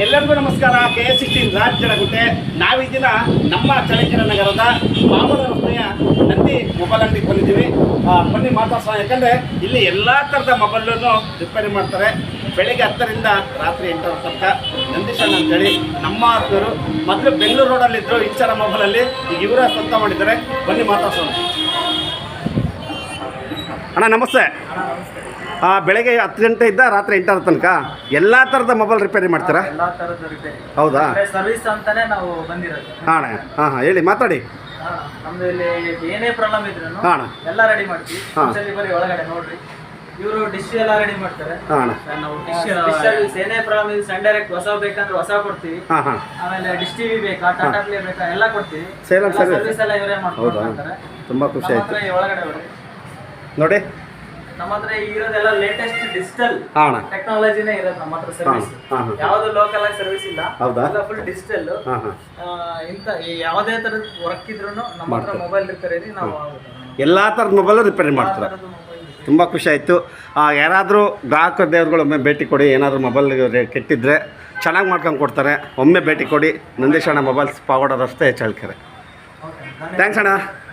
ಎಲ್ಲರಿಗೂ ನಮಸ್ಕಾರ. KS16 ರಾಜ್ ಜಡಗುಂಟೆ. ನಾವಿದಿನ ನಮ್ಮ ಚಳ್ಳಕೆರೆ ನಗರದ ಮಾಮೂಲ ರಸ್ತೆಯ ನಂದಿ ಮೊಬೈಲ್ ಅಂಗಡಿಗೆ ಬಂದಿದ್ದೀವಿ. ಬನ್ನಿ ಮಾತಾಡ್ಸೋಣ. ಯಾಕಂದರೆ ಇಲ್ಲಿ ಎಲ್ಲ ಥರದ ಮೊಬೈಲನ್ನು ರಿಪೇರಿ ಮಾಡ್ತಾರೆ. ಬೆಳಗ್ಗೆ 10ರಿಂದ ರಾತ್ರಿ 8 ತನಕ. ನಂದೀಶಣ್ಣ ಅಂತೇಳಿ ನಮ್ಮ ಆತ್ಮೀಯರು. ಮೊದಲು ಬೆಂಗಳೂರು ರೋಡಲ್ಲಿದ್ದರು ಇಂಚರ ಮೊಬೈಲಲ್ಲಿ. ಈಗ ಇವರೇ ಸ್ವಂತ ಮಾಡಿದ್ದಾರೆ. ಬನ್ನಿ ಮಾತಾಡ್ಸೋಣ. ಅಣ್ಣ ನಮಸ್ತೆ. ಬೆಳಗ್ಗೆ 10 ಗಂಟೆಯಿಂದ ರಾತ್ರಿ 8 ತನಕ ಎಲ್ಲ ಥರದ ಮೊಬೈಲ್ ರಿಪೇರಿ ಮಾಡ್ತೀರಾ? ಎಲ್ಲ ಥರದ ರಿಪೇರಿ. ಹೌದಾ? ಸರ್ವಿಸ್ ಅಂತಾನೆ ನಾವು ಬಂದಿರೋದು. ಹಾಂ ಹಾಂ ಹೇಳಿ, ಮಾತಾಡಿ. ನಮ್ದು ಇಲ್ಲಿ ಏನೇ ಪ್ರಾಬ್ಲಮ್ ಇದ್ರು ಎಲ್ಲ ರೆಡಿ ಮಾಡ್ತೀವಿ. ಬರೀ ಒಳಗಡೆ ನೋಡ್ರಿ, ಇವರು ಡಿಶ್ ಎಲ್ಲ ರೆಡಿ ಮಾಡ್ತಾರೆ. ನಾವು ಡಿಶ್ ಸರ್ವಿಸ್ ಏನೇ ಪ್ರಾಬ್ಲಮ್ ಇದೆ, ಸನ್ ಡೈರೆಕ್ಟ್ ಹೊಸ ಬೇಕಂದ್ರೆ ಹೊಸ ಕೊಡ್ತೀವಿ. ಆಮೇಲೆ ಡಿಶ್ ಟಿವಿ ಬೇಕಾ, ಟಾಟಾ ಪ್ಲೇ ಬೇಕಾ, ಎಲ್ಲ ಕೊಡ್ತೀವಿ. ಸರ್ವಿಸ್ ಎಲ್ಲ ಇವರೇ ಮಾಡ್ತಾರೆ. ತುಂಬ ಖುಷಿ ಆಯ್ತು. ಒಳಗಡೆ ನೋಡಿ, ನಮ್ಮ ಹತ್ರ ಇರೋದೆಲ್ಲ ಲೇಟೆಸ್ಟ್ ಡಿಜಿಟಲ್ ಟೆಕ್ನಾಲಜಿನೇ ಇರೋದು ನಮ್ಮ ಹತ್ರ. ಸರ್ವಿಸ್ ಯಾವ್ದು ಲೋಕಲ್ ಆಗಿ ಸರ್ವಿಸ್ ಇಲ್ಲ, ಎಲ್ಲ ಫುಲ್ ಡಿಜಿಟಲ್. ಇಂತ ಯಾವುದೇ ತರದ ವರ್ಕ್ ಇದ್ರು ನಮ್ಮ ಹತ್ರ ಮೊಬೈಲ್ ರಿಪೇರಿ ನಾವು ಎಲ್ಲ ಥರದ ಮೊಬೈಲ್ ರಿಪೇರಿ ಮಾಡ್ತಾರೆ. ತುಂಬ ಖುಷಿ ಆಯಿತು. ಯಾರಾದರೂ ಗ್ರಾಹಕ ದೇವ್ರುಗಳು ಒಮ್ಮೆ ಭೇಟಿ ಕೊಡಿ. ಏನಾದರೂ ಮೊಬೈಲ್ ಕೆಟ್ಟಿದ್ರೆ ಚೆನ್ನಾಗಿ ಮಾಡ್ಕೊಂಡು ಕೊಡ್ತಾರೆ. ಒಮ್ಮೆ ಭೇಟಿ ಕೊಡಿ. ನಂದೀಶಣ್ಣ ಮೊಬೈಲ್ಸ್ ಪಾವಗಡ ರಸ್ತೆ ಚಳ್ಳಕೆರೆ. ಥ್ಯಾಂಕ್ಸ್ ಅಣ್ಣ.